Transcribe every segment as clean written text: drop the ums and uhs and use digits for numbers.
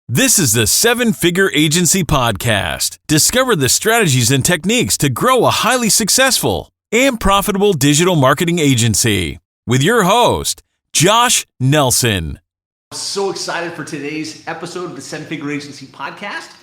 This is the Seven Figure Agency Podcast. Discover the strategies and techniques to grow a highly successful and profitable digital marketing agency with your host, Josh Nelson. I'm so excited for today's episode of the Seven Figure Agency Podcast.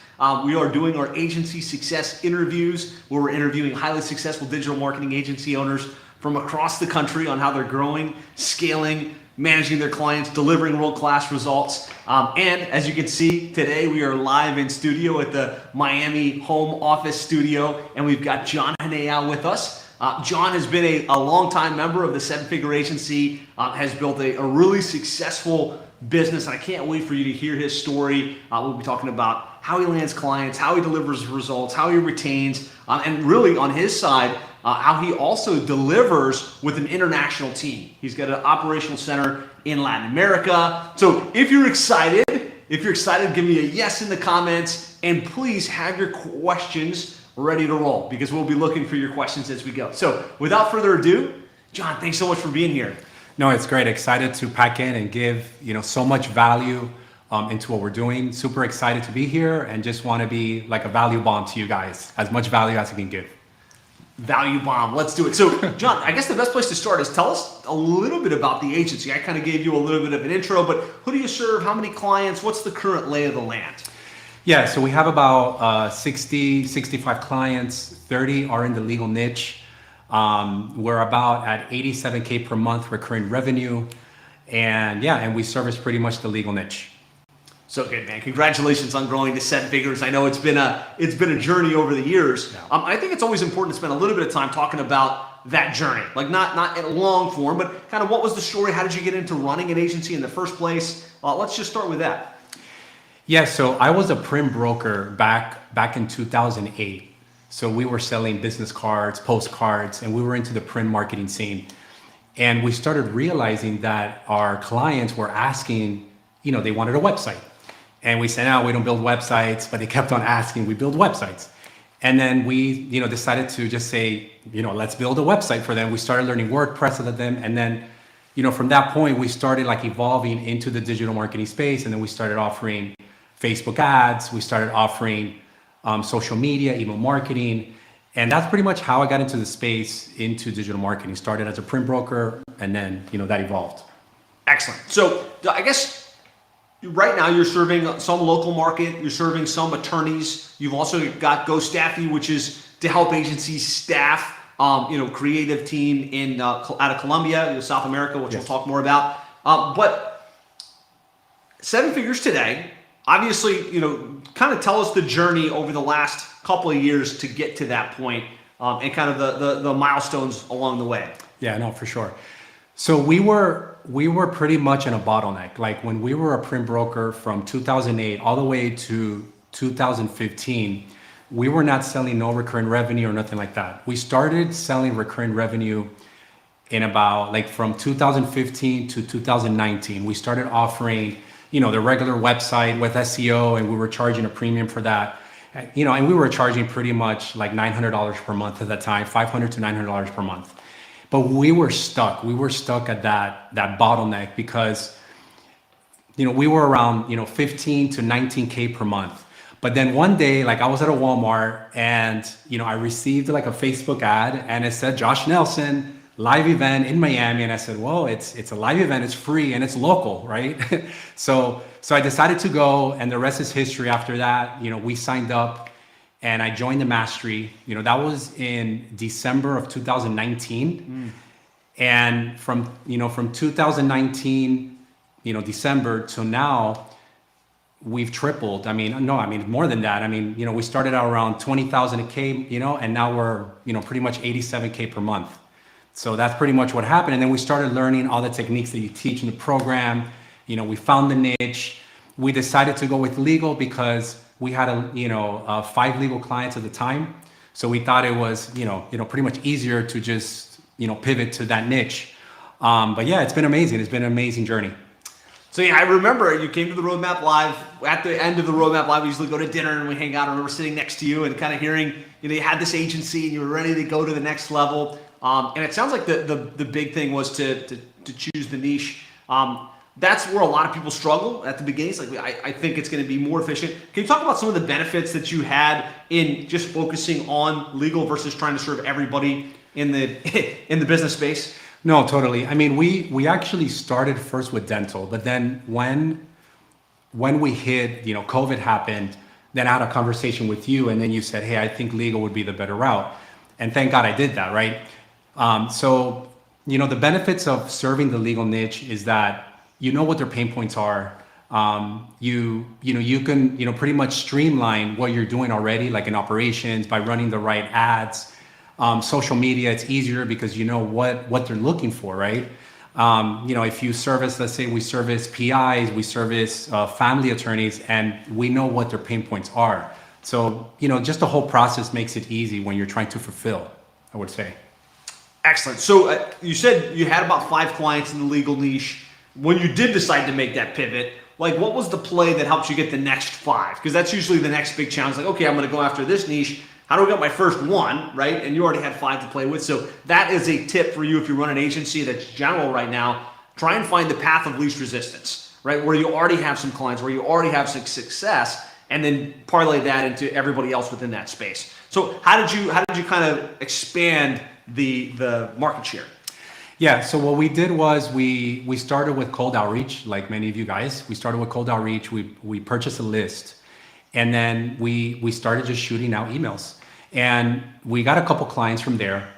We are doing our agency success interviews where we're interviewing highly successful digital marketing agency owners from across the country on how they're growing, scaling, managing their clients, delivering world-class results. And as you can see today, we are live in studio at the Miami home office studio, and we've got John Henao with us. John has been a long-time member of the Seven Figure Agency, has built a really successful business, and I can't wait for you to hear his story. We'll be talking about how he lands clients, how he delivers results, how he retains, and really on his side, how he also delivers with an international team. He's got an operational center in Latin America. So if you're excited, give me a yes in the comments, and please have your questions ready to roll because we'll be looking for your questions as we go. So without further ado, John, thanks so much for being here. No, it's great. Excited to pack in and give so much value into what we're doing. Super excited to be here and just want to be like a value bomb to you guys, as much value as I can give. Value bomb. Let's do it. So, John, I guess the best place to start is tell us a little bit about the agency. I kind of gave you a little bit of an intro, but who do you serve? How many clients? What's the current lay of the land? Yeah, so we have about 60, 65 clients. 30 are in the legal niche. We're about at 87K per month recurring revenue. And we service pretty much the legal niche. So good, man. Congratulations on growing to seven figures. I know it's been a journey over the years. Yeah. I think it's always important to spend a little bit of time talking about that journey, like not in long form, but kind of what was the story? How did you get into running an agency in the first place? Let's just start with that. Yeah, so I was a print broker back in 2008. So we were selling business cards, postcards, and we were into the print marketing scene. And we started realizing that our clients were asking, they wanted a website. And we said, no, we don't build websites, but they kept on asking, we build websites. And then we, decided to just say, let's build a website for them. We started learning WordPress with them. And then, from that point, we started like evolving into the digital marketing space. And then we started offering Facebook ads. We started offering social media, email marketing. And that's pretty much how I got into the space, into digital marketing. Started as a print broker, and then, that evolved. Excellent. So I guess right now you're serving some local market, you're serving some attorneys. You've also got Go Staffy, which is to help agencies staff, creative team out of Colombia, South America, which Yes. we'll talk more about. But seven figures today, obviously, kind of tell us the journey over the last couple of years to get to that point, and kind of the milestones along the way. Yeah, no, for sure. So we were pretty much in a bottleneck. Like when we were a print broker from 2008 all the way to 2015, we were not selling no recurring revenue or nothing like that. We started selling recurring revenue in about from 2015 to 2019. We started offering, the regular website with SEO, and we were charging a premium for that. And we were charging pretty much like $900 per month at that time, $500 to $900 per month. But we were stuck. We were stuck at that bottleneck because, we were around, 15 to 19K per month. But then one day, I was at a Walmart and, I received a Facebook ad and it said Josh Nelson live event in Miami. And I said, well, it's a live event. It's free and it's local, right? So I decided to go, and the rest is history. After that, we signed up. And I joined the mastery, that was in December of 2019. And from 2019, December to now, we've tripled. More than that. We started out around 20,000 a K, and now we're, pretty much 87K per month. So that's pretty much what happened. And then we started learning all the techniques that you teach in the program. We found the niche. We decided to go with legal because we had 5 legal clients at the time. So we thought it was, pretty much easier to just, pivot to that niche. But yeah, it's been amazing. It's been an amazing journey. So yeah, I remember you came to the Roadmap Live. At the end of the Roadmap Live, we usually go to dinner and we hang out. I remember sitting next to you and kind of hearing, you had this agency and you were ready to go to the next level. And it sounds like the big thing was to choose the niche. that's where a lot of people struggle at the beginning. It's like, I think it's going to be more efficient. Can you talk about some of the benefits that you had in just focusing on legal versus trying to serve everybody in the in the business space? No, totally. I mean, we actually started first with dental, but then when we hit, COVID happened, then I had a conversation with you, and then you said, hey, I think legal would be the better route. And thank God I did that, right? So, the benefits of serving the legal niche is that you know what their pain points are. You can pretty much streamline what you're doing already, like in operations, by running the right ads. Social media, it's easier because you know what they're looking for, right? If you service, let's say we service PIs, we service family attorneys, and we know what their pain points are. So, just the whole process makes it easy when you're trying to fulfill, I would say. Excellent. So you said you had about 5 clients in the legal niche. When you did decide to make that pivot, like what was the play that helped you get the next 5? Because that's usually the next big challenge. Like, okay, I'm going to go after this niche. How do I get my first one, right? And you already had 5 to play with. So that is a tip for you if you run an agency that's general right now. Try and find the path of least resistance, right? Where you already have some clients, where you already have some success, and then parlay that into everybody else within that space. So how did you kind of expand the market share? Yeah, so what we did was we started with cold outreach, like many of you guys. We started with cold outreach. We purchased a list, and then we started just shooting out emails. And we got a couple clients from there.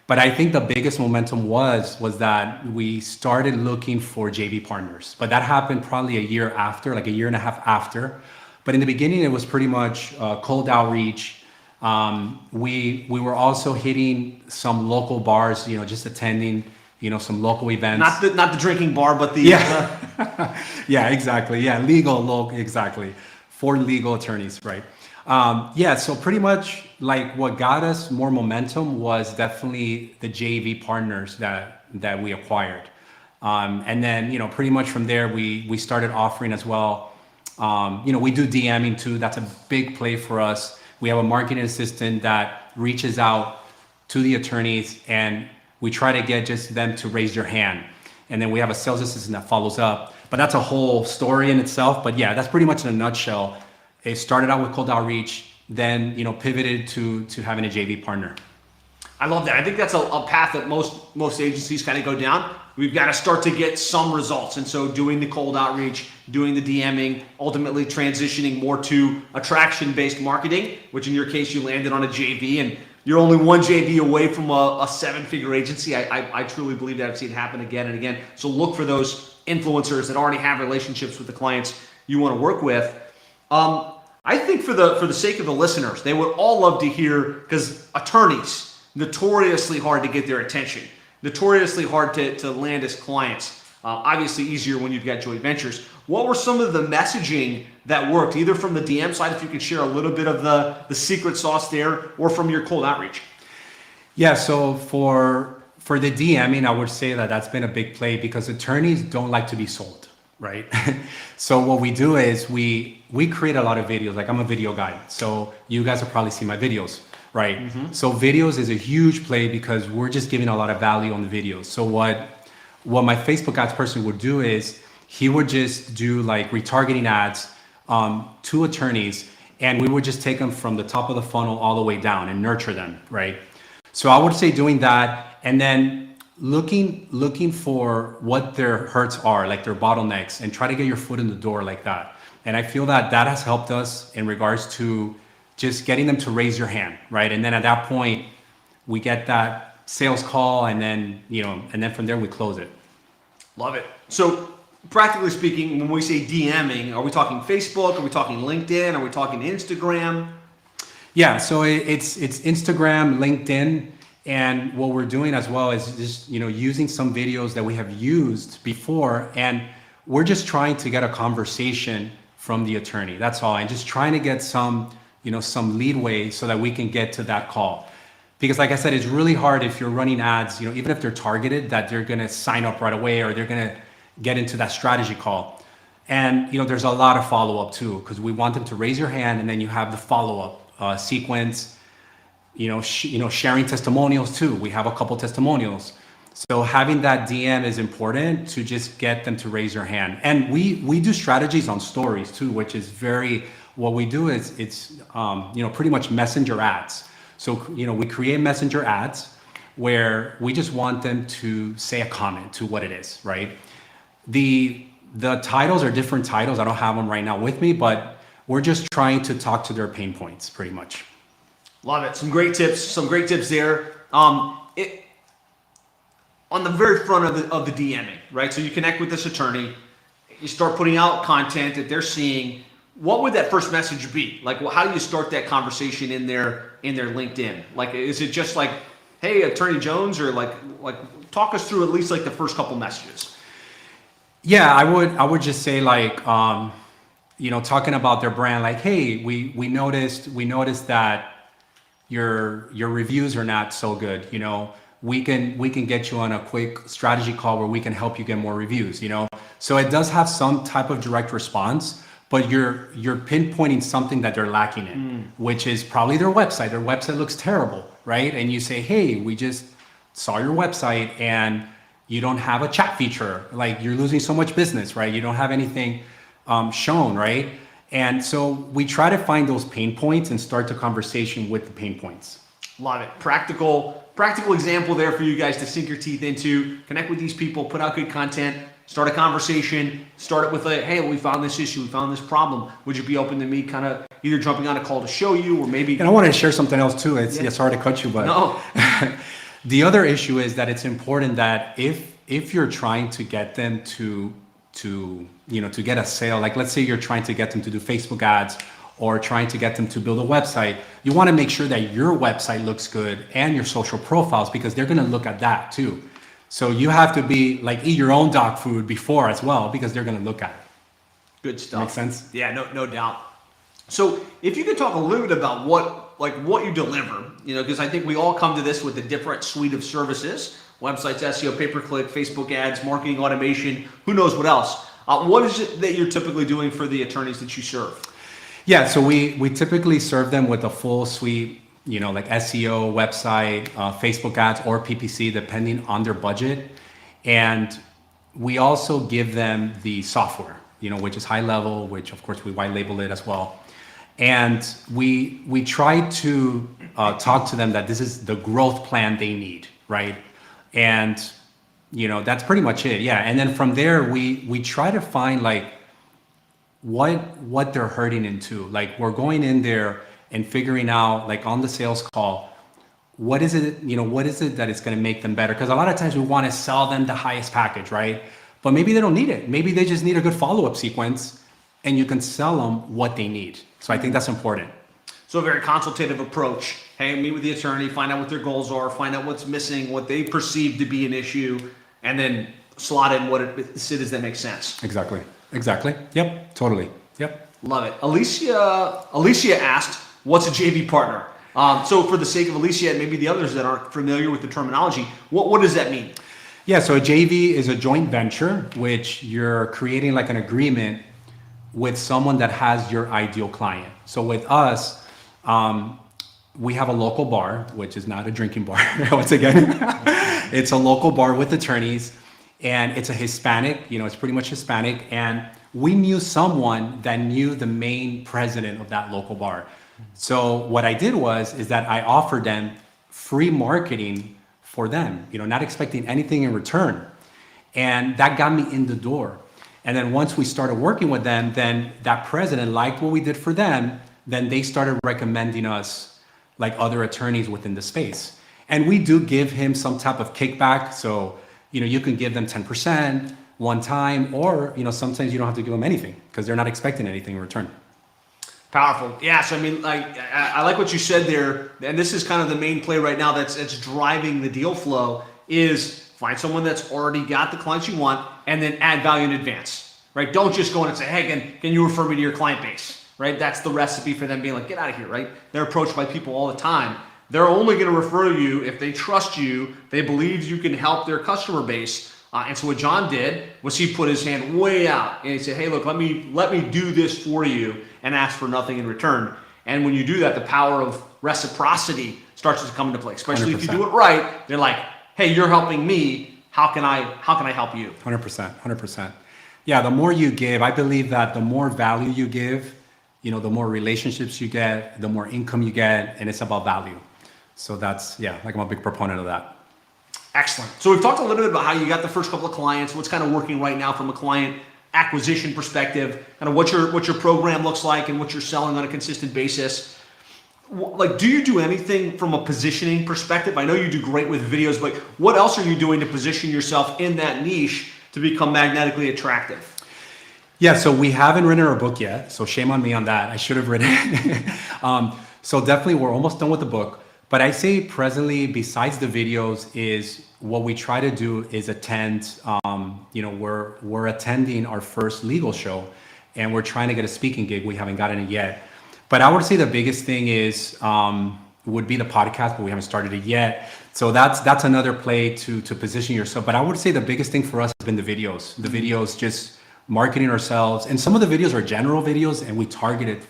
But I think the biggest momentum was that we started looking for JV partners. But that happened probably a year after, like a year and a half after. But in the beginning, it was pretty much cold outreach. We were also hitting some local bars, just attending, some local events. Not the drinking bar, but the yeah, exactly. Yeah, exactly, for legal attorneys, right? So pretty much like what got us more momentum was definitely the JV partners that we acquired, and then pretty much from there we started offering as well. We do DMing too. That's a big play for us. We have a marketing assistant that reaches out to the attorneys, and we try to get just them to raise their hand. And then we have a sales assistant that follows up. But that's a whole story in itself. But yeah, that's pretty much in a nutshell. It started out with cold outreach, then pivoted to having a JV partner. I love that. I think that's a path that most agencies kind of go down. We've got to start to get some results. And so doing the cold outreach, doing the DMing, ultimately transitioning more to attraction-based marketing, which in your case, you landed on a JV, and you're only one JV away from a 7-figure agency. I truly believe that. I've seen it happen again and again. So look for those influencers that already have relationships with the clients you want to work with. I think for the sake of the listeners, they would all love to hear, because attorneys, notoriously hard to get their attention, notoriously hard to land as clients. Obviously easier when you've got joint ventures. What were some of the messaging that worked, either from the DM side, if you could share a little bit of the secret sauce there, or from your cold outreach? Yeah, so for the DMing, I would say that's been a big play, because attorneys don't like to be sold, right? So what we do is we create a lot of videos. Like, I'm a video guy, so you guys have probably seen my videos, right? Mm-hmm. So videos is a huge play because we're just giving a lot of value on the videos. So what my Facebook ads person would do is he would just do like retargeting ads to attorneys, and we would just take them from the top of the funnel all the way down and nurture them, right? So I would say doing that, and then looking for what their hurts are, like their bottlenecks, and try to get your foot in the door like that. And I feel that has helped us in regards to just getting them to raise your hand, right? And then at that point, we get that sales call, and then from there we close it. Love it. So practically speaking, when we say DMing, are we talking Facebook? Are we talking LinkedIn? Are we talking Instagram? Yeah, so it's Instagram, LinkedIn, and what we're doing as well is just using some videos that we have used before, and we're just trying to get a conversation from the attorney. That's all, and just trying to get some leadway so that we can get to that call. Because like I said, it's really hard if you're running ads, even if they're targeted, that they're going to sign up right away, or they're going to get into that strategy call. And, there's a lot of follow-up too, because we want them to raise your hand, and then you have the follow-up sequence, sharing testimonials too. We have a couple testimonials. So having that DM is important to just get them to raise their hand. And we do strategies on stories too, which is what we do is it's pretty much messenger ads. So, we create messenger ads where we just want them to say a comment to what it is, right? The titles are different titles. I don't have them right now with me, but we're just trying to talk to their pain points pretty much. Love it. Some great tips there. On the very front of the DMing, right? So you connect with this attorney, you start putting out content that they're seeing. What would that first message be? Like, how do you start that conversation in their LinkedIn? Like, is it just like, hey, Attorney Jones, or like talk us through at least like the first couple messages? Yeah, I would just say like, talking about their brand, like, hey, we noticed that your reviews are not so good. We can get you on a quick strategy call where we can help you get more reviews. So it does have some type of direct response, but you're pinpointing something that they're lacking in, which is probably their website. Their website looks terrible, right? And you say, hey, we just saw your website and you don't have a chat feature. Like, you're losing so much business, right? You don't have anything shown, right? And so we try to find those pain points and start the conversation with the pain points. Love it. Practical example there for you guys to sink your teeth into. Connect with these people, put out good content, start a conversation, start it with hey, we found this issue, we found this problem. Would you be open to me kind of either jumping on a call to show you, or maybe... And I want to share something else too. It's hard to cut you, but... No. The other issue is that it's important that if you're trying to get them to get a sale, like let's say you're trying to get them to do Facebook ads or trying to get them to build a website, you want to make sure that your website looks good and your social profiles, because they're going to look at that too. So you have to be like, eat your own dog food before as well, because they're going to look at it. Good stuff. Make sense? Yeah, no doubt. So if you could talk a little bit about what you deliver, because I think we all come to this with a different suite of services: websites, SEO, pay-per-click, Facebook ads, marketing automation, who knows what else. What is it that you're typically doing for the attorneys that you serve? Yeah, so we typically serve them with a full suite, like SEO, website, Facebook ads, or PPC, depending on their budget. And we also give them the software, which is high level, which of course we white label it as well. And we try to talk to them that this is the growth plan they need, right? And that's pretty much it. Yeah. And then from there, we try to find like what they're hurting into. Like, we're going in there and figuring out, like, on the sales call, what is it that it's going to make them better? Because a lot of times we want to sell them the highest package, right? But maybe they don't need it. Maybe they just need a good follow-up sequence, and you can sell them what they need. So I think that's important. So a very consultative approach. Hey, meet with the attorney, find out what their goals are, find out what's missing, what they perceive to be an issue, and then slot in what it is that makes sense. Exactly. Yep. Totally. Yep. Love it. Alicia asked, what's a JV partner? So for the sake of Alicia and maybe the others that aren't familiar with the terminology, what does that mean? Yeah, so a JV is a joint venture, which you're creating like an agreement with someone that has your ideal client. So with us, we have a local bar, which is not a drinking bar. Once again, it's a local bar with attorneys, and it's a Hispanic, it's pretty much Hispanic. And we knew someone that knew the main president of that local bar. So what I did is that I offered them free marketing for them, not expecting anything in return. And that got me in the door. And then once we started working with them, then that president liked what we did for them. Then they started recommending us like other attorneys within the space. And we do give him some type of kickback. So, you can give them 10% one time, or, sometimes you don't have to give them anything because they're not expecting anything in return. Powerful. Yeah. So, I like what you said there. And this is kind of the main play right now that's driving the deal flow, is find someone that's already got the clients you want and then add value in advance, right? Don't just go in and say, hey, can you refer me to your client base, right? That's the recipe for them being like, get out of here, right? They're approached by people all the time. They're only going to refer to you if they trust you, they believe you can help their customer base. And so what John did was he put his hand way out and he said, hey, look, let me do this for you and ask for nothing in return. And when you do that, the power of reciprocity starts to come into play, especially 100%. If you do it right. They're like, hey, you're helping me. How can I help you? 100%. Yeah, the more you give, I believe that the more value you give, the more relationships you get, the more income you get, and it's about value. So that's, like I'm a big proponent of that. Excellent. So we've talked a little bit about how you got the first couple of clients, what's kind of working right now from a client acquisition perspective, kind of what your program looks like and what you're selling on a consistent basis. Like, do you do anything from a positioning perspective? I know you do great with videos, but what else are you doing to position yourself in that niche to become magnetically attractive? Yeah, so we haven't written our book yet, so shame on me on that. I should have written it. So definitely we're almost done with the book. But I say presently, besides the videos, is what we try to do is attend, we're attending our first legal show, and we're trying to get a speaking gig. We haven't gotten it yet. But I would say the biggest thing is would be the podcast, but we haven't started it yet. So that's another play to position yourself. But I would say the biggest thing for us has been the videos. The videos, just marketing ourselves, and some of the videos are general videos, and we target it,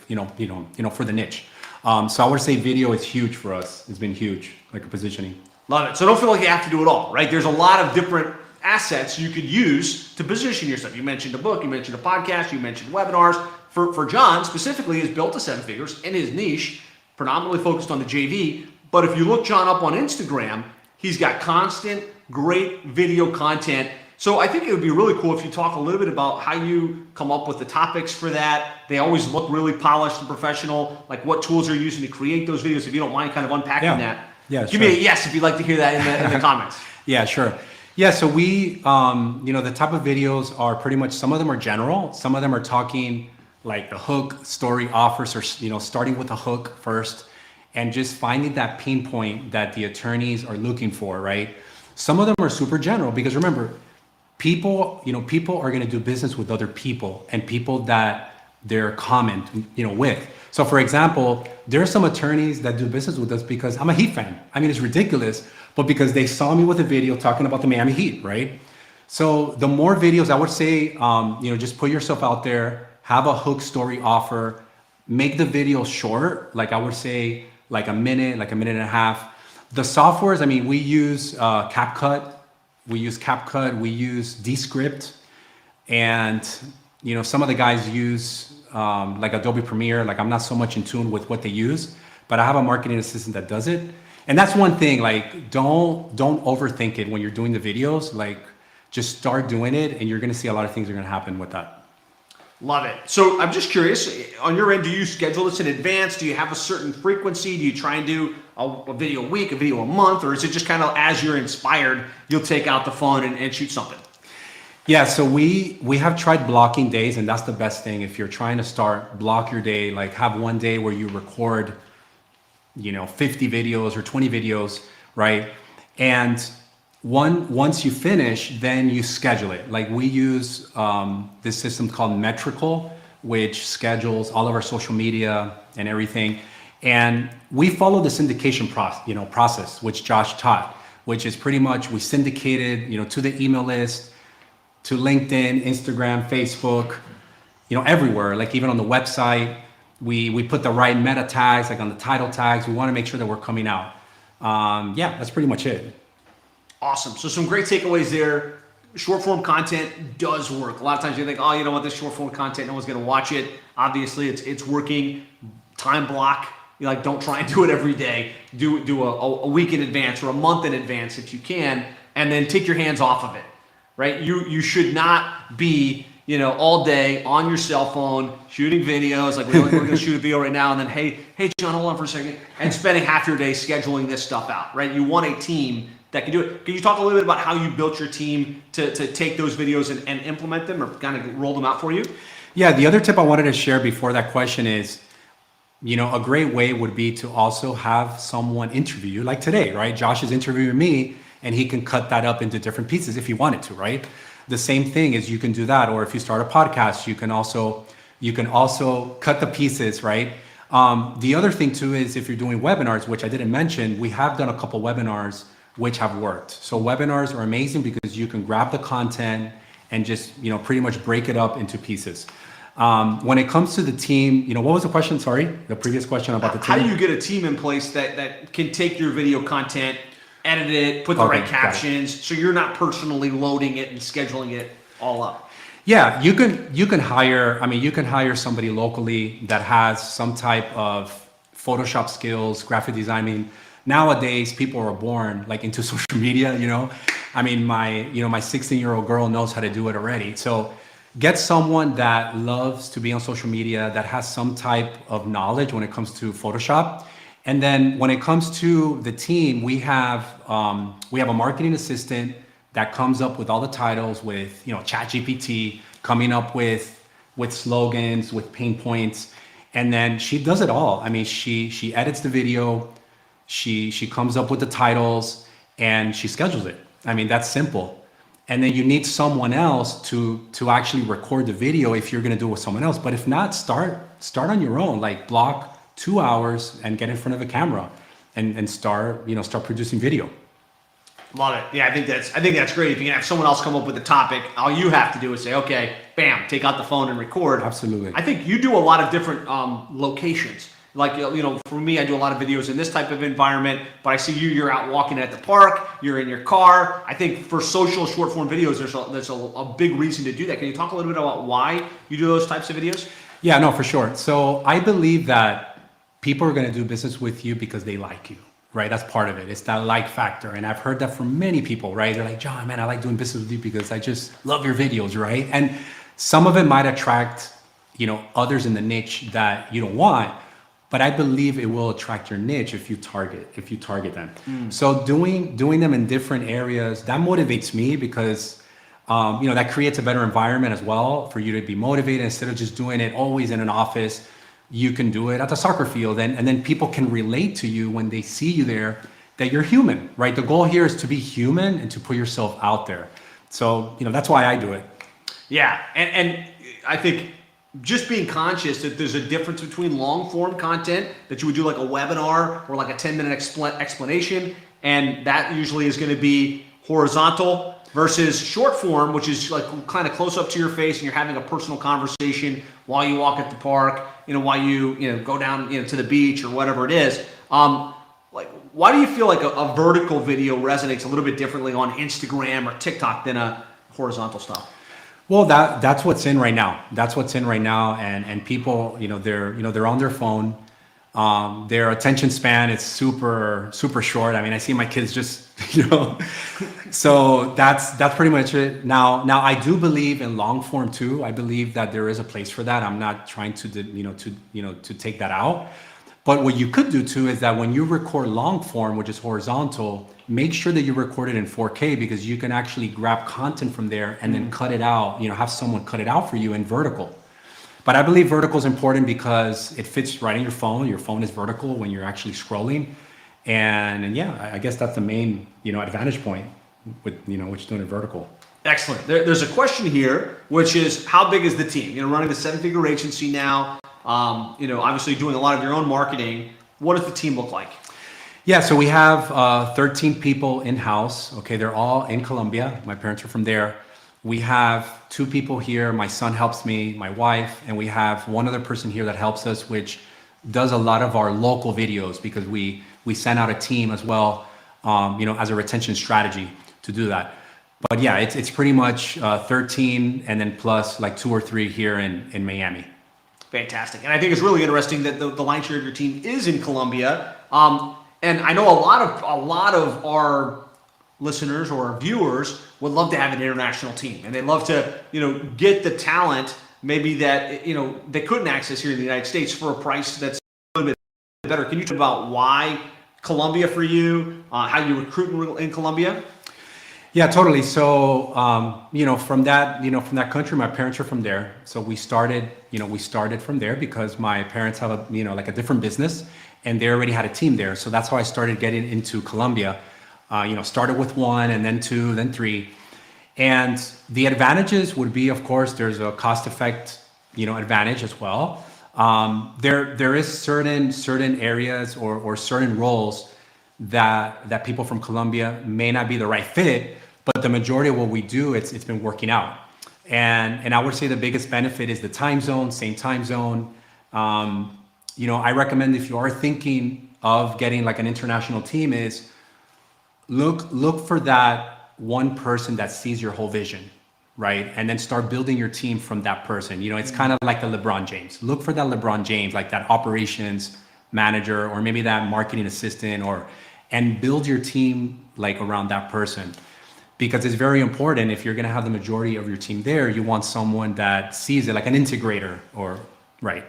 for the niche. So I would say video is huge for us. It's been huge, like a positioning. Love it. So don't feel like you have to do it all, right? There's a lot of different assets you could use to position yourself. You mentioned a book, you mentioned a podcast, you mentioned webinars. For John specifically, has built to 7 figures in his niche, predominantly focused on the JV. But if you look John up on Instagram, he's got constant, great video content. So I think it would be really cool if you talk a little bit about how you come up with the topics for that. They always look really polished and professional, like what tools you're using to create those videos, if you don't mind kind of unpacking that. Yeah, Give me a yes if you'd like to hear that in the comments. Yeah, sure. Yeah, so we, the type of videos are pretty much, some of them are general, some of them are talking like the hook, story, offers, or, starting with a hook first, and just finding that pain point that the attorneys are looking for, right? Some of them are super general, because remember, people are going to do business with other people and people that they're common, with. So for example, there are some attorneys that do business with us because I'm a Heat fan. I mean, it's ridiculous, but because they saw me with a video talking about the Miami Heat, right? So the more videos, I would say, just put yourself out there, have a hook, story, offer, make the video short. Like I would say like a minute and a half. The softwares, I mean, we use CapCut. We use Descript, and some of the guys use like Adobe Premiere. Like I'm not so much in tune with what they use, but I have a marketing assistant that does it. And that's one thing, like don't overthink it when you're doing the videos. Like just start doing it, and you're gonna see a lot of things are gonna happen with that. Love it. So I'm just curious, on your end, do you schedule this in advance? Do you have a certain frequency? Do you try and do a video a week, a video a month, or is it just kind of as you're inspired, you'll take out the phone and shoot something? Yeah, so we have tried blocking days, and that's the best thing. If you're trying to start, block your day, like have one day where you record, 50 videos or 20 videos, right? And once you finish, then you schedule it. Like we use this system called Metrical, which schedules all of our social media and everything. And we follow the syndication process, which Josh taught, which is pretty much we syndicated, to the email list, to LinkedIn, Instagram, Facebook, everywhere. Like even on the website, we put the right meta tags, like on the title tags. We want to make sure that we're coming out. That's pretty much it. Awesome. So some great takeaways there. Short form content does work. A lot of times you think, oh, this short form content, no one's going to watch it. Obviously, it's working. Time block. Don't try and do it every day. Do a week in advance or a month in advance if you can, and then take your hands off of it. Right? You should not be all day on your cell phone shooting videos. Like we're going to shoot a video right now, and then hey John, hold on for a second, and spending half your day scheduling this stuff out. Right? You want a team that can do it. Can you talk a little bit about how you built your team to take those videos and implement them or kind of roll them out for you? Yeah, the other tip I wanted to share before that question is, a great way would be to also have someone interview you, like today, right? Josh is interviewing me, and he can cut that up into different pieces if he wanted to, right? The same thing is you can do that, or if you start a podcast, you can also cut the pieces, right? The other thing too is if you're doing webinars, which I didn't mention, we have done a couple webinars which have worked. So webinars are amazing because you can grab the content and just, pretty much break it up into pieces. When it comes to the team, what was the question? Sorry, the previous question about the team. How do you get a team in place that can take your video content edit it, put the Okay, right captions, so you're not personally loading it and scheduling it all up. Yeah, you can hire. I mean, you can hire somebody locally that has some type of Photoshop skills, graphic design. I mean, nowadays people are born like into social media. I mean, my 16-year-old girl knows how to do it already. So, get someone that loves to be on social media, that has some type of knowledge when it comes to Photoshop. And then when it comes to the team, we have a marketing assistant that comes up with all the titles with ChatGPT, coming up with slogans, with pain points, and then she does it all. I mean, she edits the video, she comes up with the titles, and she schedules it. I mean, that's simple. And then you need someone else to actually record the video if you're going to do it with someone else. But if not, start on your own. Like, block 2 hours and get in front of a camera and start producing video. Love it. Yeah, I think that's great. If you can have someone else come up with a topic, all you have to do is say, okay, bam, take out the phone and record. Absolutely. I think you do a lot of different locations. Like, for me, I do a lot of videos in this type of environment, but I see you're out walking at the park, you're in your car. I think for social short form videos, there's a big reason to do that. Can you talk a little bit about why you do those types of videos? Yeah, no, for sure. So I believe that people are going to do business with you because they like you, right? That's part of it. It's that like factor. And I've heard that from many people, right? They're like, John, man, I like doing business with you because I just love your videos, right? And some of it might attract, others in the niche that you don't want. But I believe it will attract your niche if you target them. So doing them in different areas, that motivates me because that creates a better environment as well for you to be motivated. Instead of just doing it always in an office, you can do it at the soccer field, and then people can relate to you when they see you there, that you're human, right? The goal here is to be human and to put yourself out there. So that's why I do it. Yeah, and I think just being conscious that there's a difference between long form content that you would do like a webinar or like a 10-minute explanation, and that usually is going to be horizontal, versus short form, which is like kind of close up to your face and you're having a personal conversation while you walk at the park, while you go down to the beach or whatever it is. Like, why do you feel like a vertical video resonates a little bit differently on Instagram or TikTok than a horizontal style? Well, that's what's in right now. And people, they're on their phone. Their attention span is super short. I mean, I see my kids just, so that's pretty much it. Now I do believe in long form too. I believe that there is a place for that. I'm not trying to take that out. But what you could do too is that when you record long form, which is horizontal, make sure that you record it in 4K, because you can actually grab content from there and then cut it out, have someone cut it out for you in vertical. But I believe vertical is important because it fits right in your phone. Your phone is vertical when you're actually scrolling. And yeah, I guess that's the main, advantage point with, what you're doing in vertical. Excellent. There's a question here, which is, how big is the team? Running the 7-figure agency now, obviously doing a lot of your own marketing. What does the team look like? Yeah, so we have 13 people in-house. Okay, they're all in Colombia. My parents are from there. We have 2 people here. My son helps me, my wife, and we have one other person here that helps us, which does a lot of our local videos, because we send out a team as well, as a retention strategy to do that. But yeah, it's pretty much 13 and then plus like 2 or 3 here in Miami. Fantastic. And I think it's really interesting that the lion's share of your team is in Colombia. And I know a lot of our listeners or viewers would love to have an international team, and they'd love to, get the talent maybe that, they couldn't access here in the United States for a price that's a little bit better. Can you talk about why Colombia for you, how you recruit in Colombia? Yeah, totally. So, from that country, my parents are from there. So we started from there because my parents have a different business, and they already had a team there. So that's how I started getting into Colombia. Started with 1 and then 2, then 3. And the advantages would be, of course, there's a cost effect, advantage as well. There is certain areas or certain roles that people from Colombia may not be the right fit, but the majority of what we do, it's been working out. And I would say the biggest benefit is the time zone, same time zone. I recommend, if you are thinking of getting like an international team, is look for that one person that sees your whole vision, right? And then start building your team from that person. It's kind of like the LeBron James. Look for that LeBron James, like that operations manager, or maybe that marketing assistant, and build your team like around that person. Because it's very important, if you're going to have the majority of your team there, you want someone that sees it, like an integrator, or right.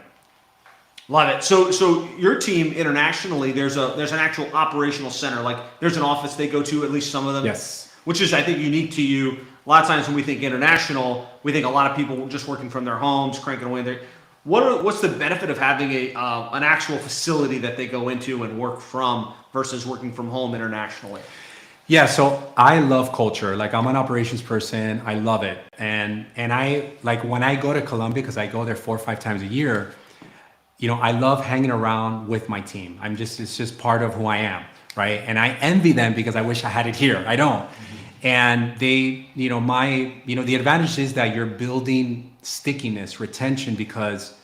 Love it. So your team internationally, there's an actual operational center. Like there's an office they go to, at least some of them. Yes. Which is, I think, unique to you. A lot of times when we think international, we think a lot of people just working from their homes, cranking away there. What's the benefit of having an actual facility that they go into and work from versus working from home internationally? Yeah, so I love culture. Like I'm an operations person. I love it. And I like when I go to Colombia, because I go there 4 or 5 times a year, I love hanging around with my team. It's just part of who I am, right? And I envy them because I wish I had it here. I don't. And they, the advantage is that you're building stickiness, retention, because,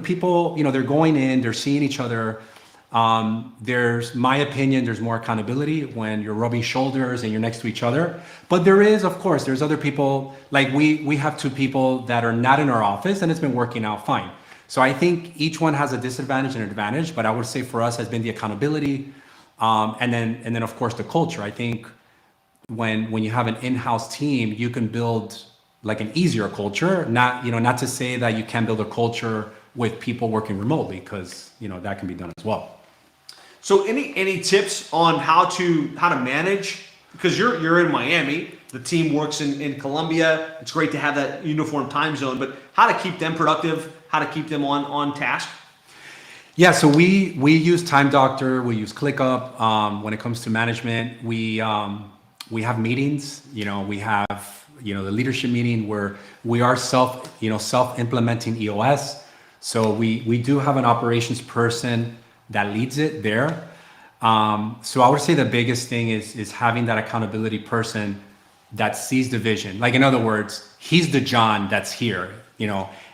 people, they're going in, they're seeing each other. There's my opinion, there's more accountability when you're rubbing shoulders and you're next to each other. But there is, of course, there's other people, like we have 2 people that are not in our office and it's been working out fine. So I think each one has a disadvantage and advantage, but I would say for us has been the accountability, and then of course the culture. I think when you have an in-house team, you can build like an easier culture. Not to say that you can't build a culture with people working remotely, because that can be done as well. So any tips on how to manage? Because you're in Miami, the team works in Colombia. It's great to have that uniform time zone, but how to keep them productive, how to keep them on task? Yeah, so we use Time Doctor, we use ClickUp. When it comes to management, we have meetings. We have the leadership meeting where we are self-implementing EOS. So we do have an operations person that leads it there. So I would say the biggest thing is having that accountability person that sees the vision. Like in other words, he's the John that's here,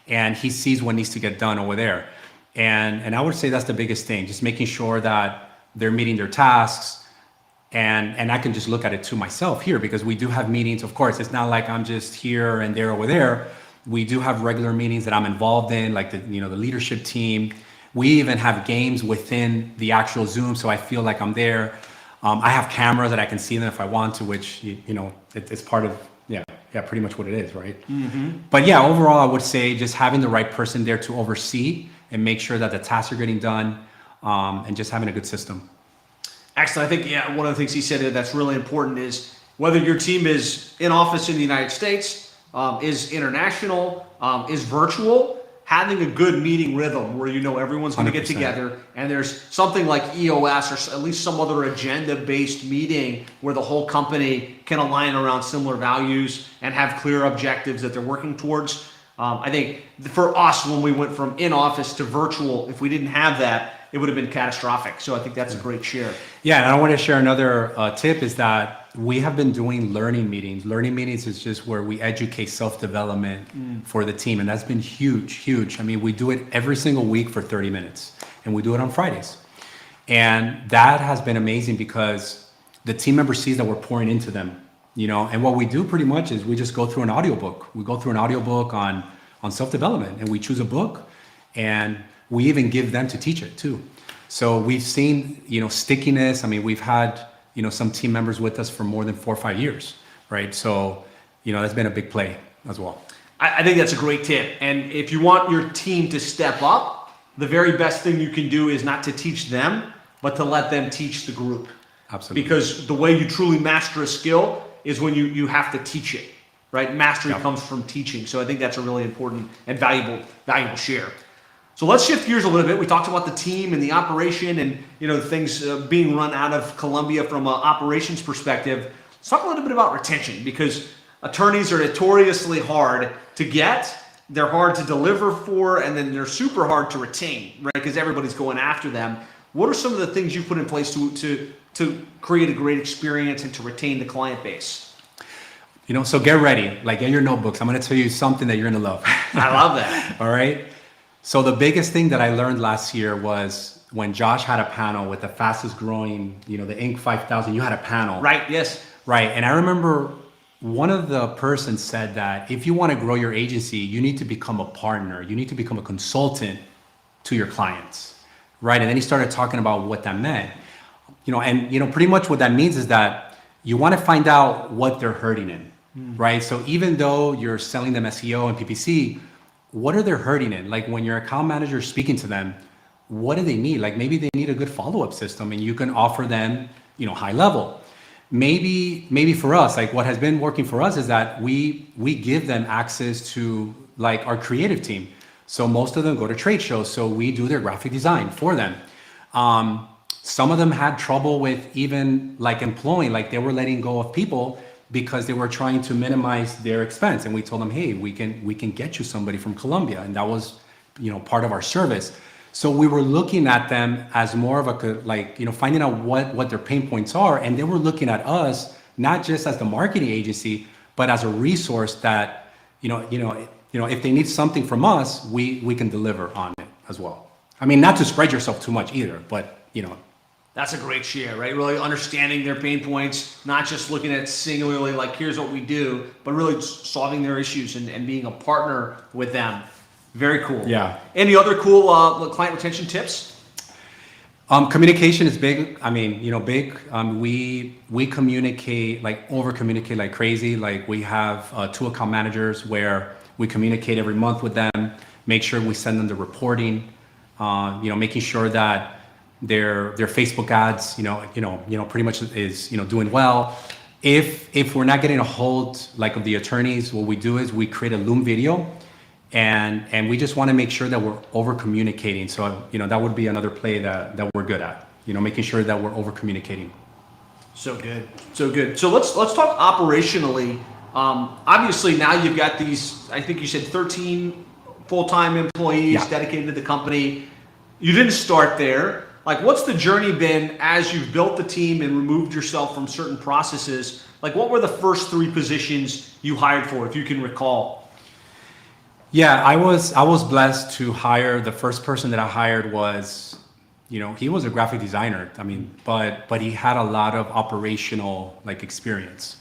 and he sees what needs to get done over there. And I would say that's the biggest thing, just making sure that they're meeting their tasks. And I can just look at it to myself here, because we do have meetings. Of course, it's not like I'm just here and there over there. We do have regular meetings that I'm involved in, like the leadership team. We even have games within the actual Zoom, so I feel like I'm there. I have cameras that I can see them if I want to, which it's part of pretty much what it is, right? Mm-hmm. But yeah, overall, I would say just having the right person there to oversee and make sure that the tasks are getting done, and just having a good system. Excellent. I think one of the things he said that's really important is whether your team is in office in the United States, is international, is virtual, having a good meeting rhythm where everyone's going to get together and there's something like EOS or at least some other agenda-based meeting where the whole company can align around similar values and have clear objectives that they're working towards. I think for us, when we went from in-office to virtual, if we didn't have that, it would have been catastrophic. So I think that's a great share. Yeah, and I want to share another tip is that we have been doing learning meetings. Learning meetings is just where we educate self-development for the team. And that's been huge. I mean, we do it every single week for 30 minutes and we do it on Fridays. And that has been amazing because the team member sees that we're pouring into them, and what we do pretty much is we just go through an audiobook. We go through an audiobook on self-development, and we choose a book, and we even give them to teach it too. So we've seen, stickiness. I mean, we've had, some team members with us for more than 4 or 5 years, right? So, that's been a big play as well. I think that's a great tip. And if you want your team to step up, the very best thing you can do is not to teach them, but to let them teach the group. Absolutely. Because the way you truly master a skill is when you have to teach it, right? Mastery comes from teaching. So I think that's a really important and valuable share. So let's shift gears a little bit. We talked about the team and the operation and things being run out of Colombia from an operations perspective. Let's talk a little bit about retention, because attorneys are notoriously hard to get. They're hard to deliver for, and then they're super hard to retain, right? Because everybody's going after them. What are some of the things you put in place to create a great experience and to retain the client base? So get ready, like get your notebooks. I'm going to tell you something that you're going to love. I love that. All right. So the biggest thing that I learned last year was when Josh had a panel with the fastest growing, the Inc. 5000, you had a panel. Right, yes. Right. And I remember one of the persons said that if you want to grow your agency, you need to become a partner. You need to become a consultant to your clients. Right. And then he started talking about what that meant. Pretty much what that means is that you want to find out what they're hurting in. Right. So even though you're selling them SEO and PPC, what are they hurting in? Like when your account manager is speaking to them, what do they need? Like maybe they need a good follow-up system and you can offer them, high level. Maybe for us, like what has been working for us is that we give them access to like our creative team. So most of them go to trade shows. So we do their graphic design for them. Some of them had trouble with even like employing, like they were letting go of people because they were trying to minimize their expense. And we told them, hey, we can get you somebody from Colombia. And that was, part of our service. So we were looking at them as more of a, finding out what their pain points are. And they were looking at us, not just as the marketing agency, but as a resource that, if they need something from us, we can deliver on it as well. I mean, not to spread yourself too much either, but, That's a great share, right? Really understanding their pain points, not just looking at singularly like, here's what we do, but really solving their issues and being a partner with them. Very cool. Yeah. Any other cool client retention tips? Communication is big. I mean, big. We communicate, over communicate like crazy. Like we have 2 account managers where we communicate every month with them, make sure we send them the reporting, making sure that their Facebook ads, pretty much is, doing well. If we're not getting a hold of the attorneys, what we do is we create a Loom video and we just want to make sure that we're over communicating. So, that would be another play that we're good at, making sure that we're over communicating. So good. So good. So let's talk operationally. Obviously now you've got these, I think you said 13 full-time employees dedicated to the company. You didn't start there. Like, what's the journey been as you've built the team and removed yourself from certain processes? Like, what were the first 3 positions you hired for, if you can recall? Yeah, I was blessed to hire. The first person that I hired was, he was a graphic designer. I mean, but he had a lot of operational experience,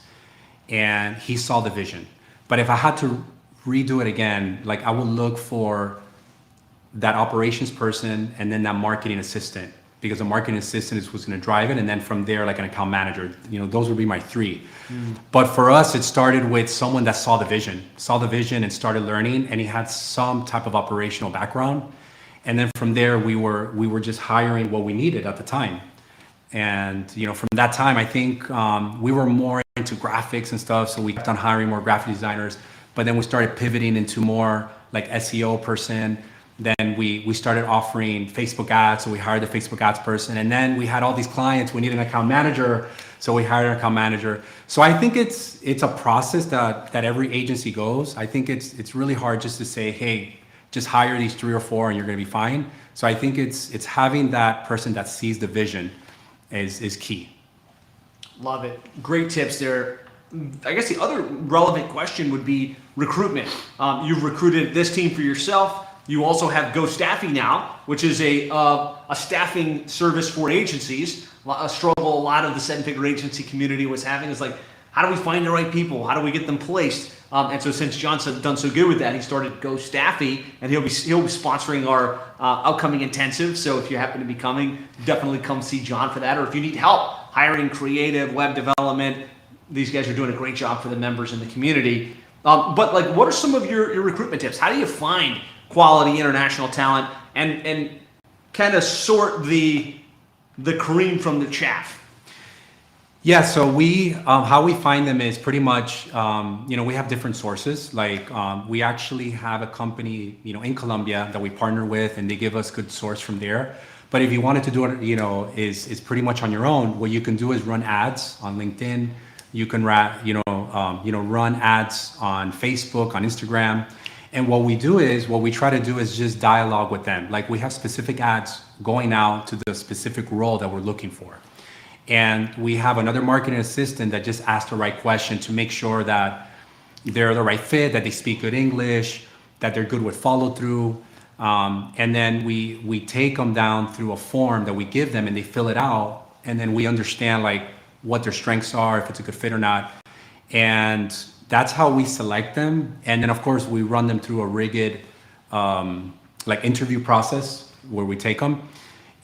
and he saw the vision. But if I had to redo it again, I would look for that operations person and then that marketing assistant, because the marketing assistant is who's going to drive it, and then from there an account manager. Those would be my 3. But for us, it started with someone that saw the vision and started learning, and he had some type of operational background, and then from there we were just hiring what we needed at the time. And from that time, I think we were more into graphics and stuff, so we kept on hiring more graphic designers. But then we started pivoting into more SEO person. Then we started offering Facebook ads, so we hired the Facebook ads person. And then we had all these clients, we needed an account manager, so we hired an account manager. So I think it's a process that every agency goes. I think it's really hard just to say, hey, just hire these 3 or 4 and you're gonna be fine. So I think it's having that person that sees the vision is key. Love it. Great tips there. I guess the other relevant question would be recruitment. You've recruited this team for yourself. You also have GoStaffy now, which is a staffing service for agencies. A struggle a lot of the 7-figure agency community was having is how do we find the right people? How do we get them placed? And so since John's done so good with that, he started GoStaffy, and he'll be sponsoring our upcoming intensive. So if you happen to be coming, definitely come see John for that. Or if you need help hiring creative, web development, these guys are doing a great job for the members in the community. But what are some of your recruitment tips? How do you find quality international talent and kind of sort the cream from the chaff? Yeah, so we how we find them is pretty much we have different sources. We actually have a company in Colombia that we partner with, and they give us good source from there. But if you wanted to do it, is pretty much on your own. What you can do is run ads on LinkedIn. You can run ads on Facebook, on Instagram. And what we try to do is just dialogue with them. We have specific ads going out to the specific role that we're looking for. And we have another marketing assistant that just asks the right question to make sure that they're the right fit, that they speak good English, that they're good with follow through. And then we take them down through a form that we give them, and they fill it out, and then we understand like what their strengths are, if it's a good fit or not. And that's how we select them. And then of course we run them through a rigged like interview process where we take them.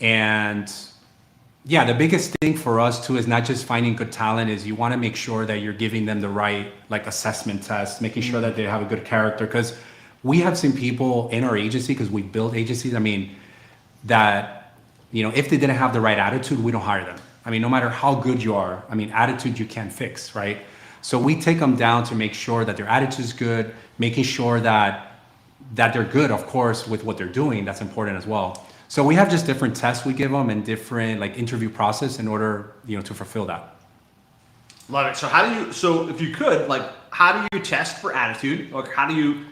And yeah, the biggest thing for us too is not just finding good talent, is you want to make sure that you're giving them the right like assessment test, making sure that they have a good character. Because we have seen people in our agency, because we build agencies, I mean, that, you know, if they didn't have the right attitude, we don't hire them. I mean, no matter how good you are, I mean, attitude you can't fix, right? So we take them down to make sure that their attitude is good, making sure that they're good, of course, with what they're doing. That's important as well. So we have just different tests we give them and different like interview process in order, you know, to fulfill that. Love it. So so if you could, like, how do you test for attitude? Like,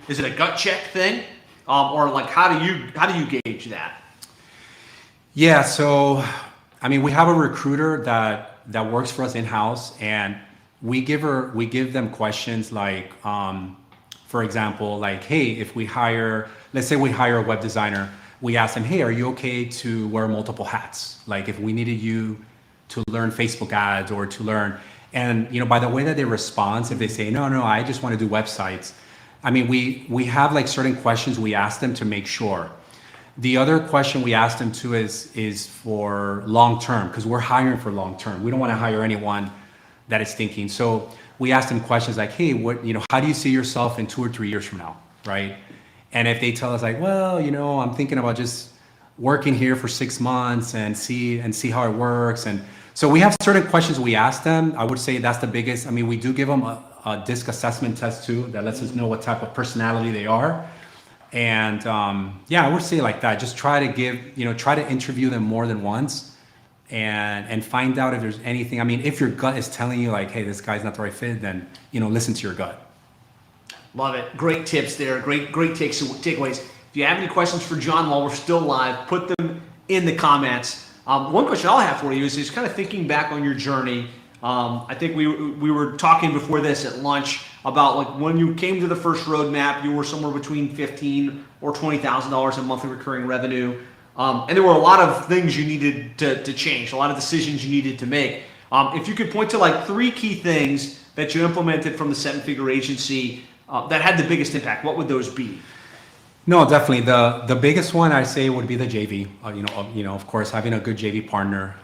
is it a gut check thing? Or like, how do you gauge that? Yeah. So, I mean, we have a recruiter that works for us in-house, and we give them questions like, for example, like, hey, if let's say we hire a web designer, we ask them, hey, are you okay to wear multiple hats? Like if we needed you to learn Facebook ads or to learn, and you know, by the way that they respond, if they say, no, I just want to do websites. I mean, we have like certain questions we ask them to make sure. The other question we ask them to is for long-term, because we're hiring for long-term. We don't want to hire anyone that is thinking. So we ask them questions like, hey, how do you see yourself in 2 or 3 years from now, right? And if they tell us like, well, you know, I'm thinking about just working here for 6 months and see how it works. And so we have certain questions we ask them. I would say that's the biggest. I mean, we do give them a DISC assessment test too, that lets us know what type of personality they are. And yeah, I would say like that. Just try to interview them more than once and find out if there's anything. I mean, if your gut is telling you like, hey, this guy's not the right fit, then, you know, listen to your gut. Love it. Great tips there. Great takeaways. If you have any questions for John while we're still live, put them in the comments. One question I'll have for you is kind of thinking back on your journey. I think we were talking before this at lunch about like when you came to the first roadmap, you were somewhere between $15,000 or $20,000 in monthly recurring revenue. And there were a lot of things you needed to change, a lot of decisions you needed to make. If you could point to like 3 key things that you implemented from the 7-figure agency that had the biggest impact, what would those be? No, definitely. The biggest one I say would be the JV. Of course, having a good JV partner.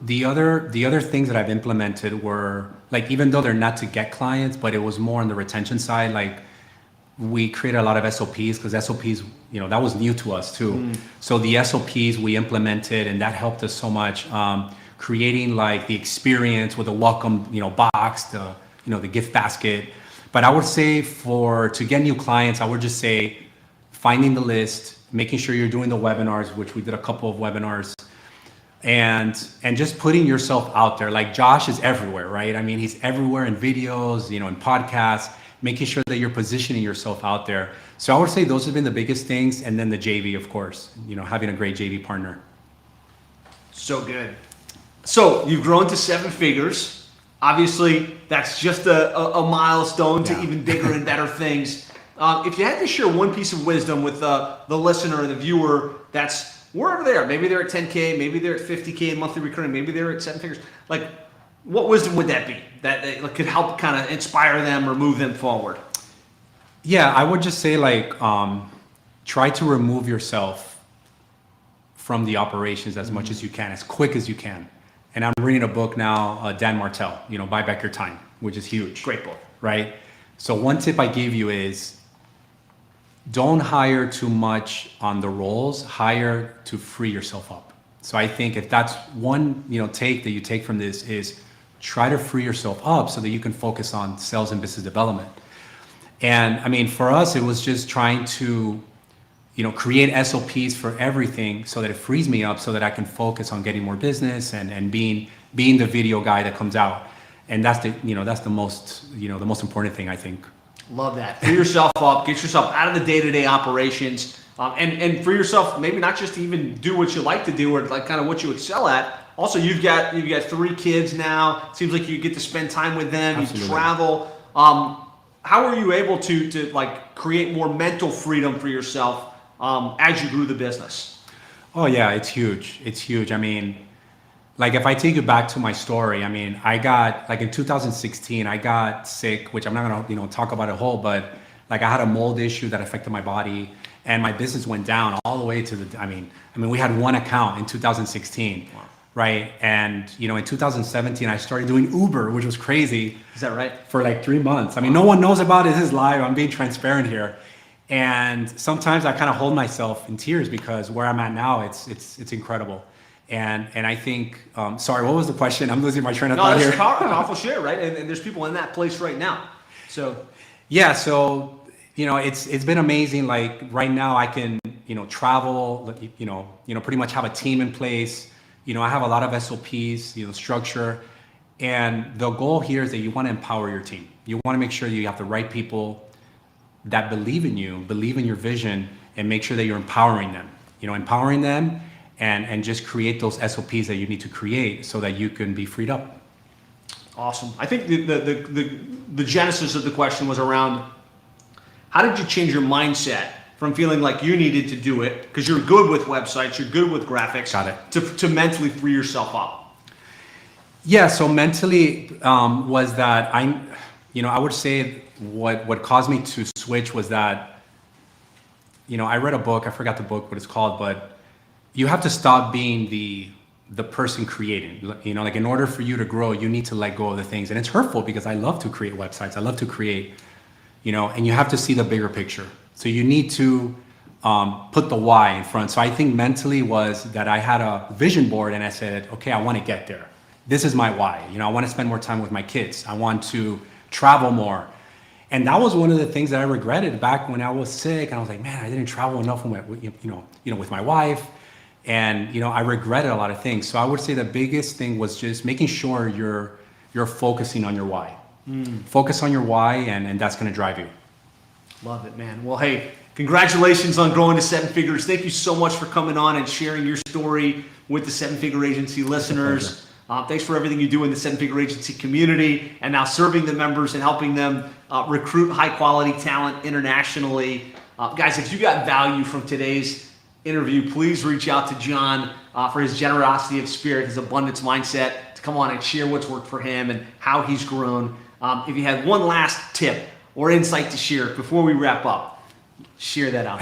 The other things that I've implemented were like, even though they're not to get clients, but it was more on the retention side. Like we created a lot of SOPs, because SOPs, you know, that was new to us too. So the SOPs we implemented, and that helped us so much. Creating like the experience with a welcome, you know, box, the gift basket. But I would say to get new clients, I would just say finding the list, making sure you're doing the webinars, which we did a couple of webinars, and just putting yourself out there. Like Josh is everywhere, right? I mean, he's everywhere in videos, you know, in podcasts, making sure that you're positioning yourself out there. So I would say those have been the biggest things. And then the JV, of course, you know, having a great JV partner. So good. So you've grown to 7 figures. Obviously, that's just a milestone to even bigger and better things. If you had to share one piece of wisdom with the listener and the viewer that's wherever they are, maybe they're at 10K, maybe they're at 50K in monthly recurring, maybe they're at 7 figures, like what wisdom would that be that could help kind of inspire them or move them forward? Yeah, I would just say like, try to remove yourself from the operations as much as you can, as quick as you can. And I'm reading a book now, Dan Martell, you know, Buy Back Your Time, which is huge. Great book. Right? So one tip I give you is don't hire too much on the roles, hire to free yourself up. So I think if that's one, you know, take that you take from this is try to free yourself up so that you can focus on sales and business development. And I mean, for us, it was just trying to, you know, create SOPs for everything so that it frees me up so that I can focus on getting more business and being the video guy that comes out. And that's the most important thing, I think. Love that. Free yourself up, get yourself out of the day-to-day operations, and free yourself, maybe not just to even do what you like to do or like kind of what you excel at. Also, you've got 3 kids now. It seems like you get to spend time with them. Absolutely. You travel. how were you able to like create more mental freedom for yourself as you grew the business? Oh yeah, it's huge. It's huge. I mean, like if I take you back to my story, I mean, I got like in 2016, I got sick, which I'm not gonna talk about it whole, but like I had a mold issue that affected my body, and my business went down all the way to the. I mean, we had one account in 2016, wow. Right? And in 2017, I started doing Uber, which was crazy. Is that right? For like 3 months. I mean, no one knows about it. This is live. I'm being transparent here. And sometimes I kind of hold myself in tears because where I'm at now, it's incredible. And I think, sorry, what was the question? I'm losing my train of thought here. No, that's powerful share, right? And there's people in that place right now. So yeah, so it's been amazing. Like right now, I can travel. Pretty much have a team in place. I have a lot of SOPs, structure. And the goal here is that you want to empower your team. You want to make sure that you have the right people that believe in you, believe in your vision, and make sure that you're empowering them. Empowering them and just create those SOPs that you need to create so that you can be freed up. Awesome. I think the genesis of the question was around how did you change your mindset from feeling like you needed to do it because you're good with websites, you're good with graphics, got it, to mentally free yourself up? Yeah, so mentally was that I would say what caused me to switch was that, I read a book, I forgot the book, what it's called, but you have to stop being the person creating. Like in order for you to grow, you need to let go of the things. And it's hurtful because I love to create websites. I love to create, and you have to see the bigger picture. So you need to put the why in front. So I think mentally was that I had a vision board and I said, okay, I want to get there. This is my why. I want to spend more time with my kids. I want to travel more. And that was one of the things that I regretted back when I was sick. And I was like, man, I didn't travel enough with my wife. And, I regretted a lot of things. So I would say the biggest thing was just making sure you're focusing on your why. Focus on your why, and that's going to drive you. Love it, man. Well, hey, congratulations on growing to 7 figures. Thank you so much for coming on and sharing your story with the 7 Figure Agency listeners. Thanks for everything you do in the 7 Figure Agency community and now serving the members and helping them recruit high quality talent internationally. Guys, if you got value from today's interview, please reach out to John for his generosity of spirit, his abundance mindset, to come on and share what's worked for him and how he's grown. If you had one last tip or insight to share before we wrap up, share that out.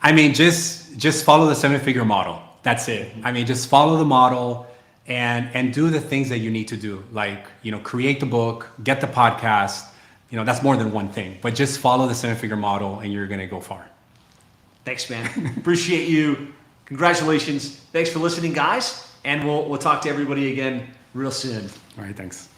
I mean, just follow the 7 figure model. That's it. I mean, just follow the model and do the things that you need to do. Like, create the book, get the podcast. That's more than one thing, but just follow the 7 figure model and you're going to go far. Thanks, man. Appreciate you. Congratulations. Thanks for listening, guys. And we'll talk to everybody again real soon. All right. Thanks.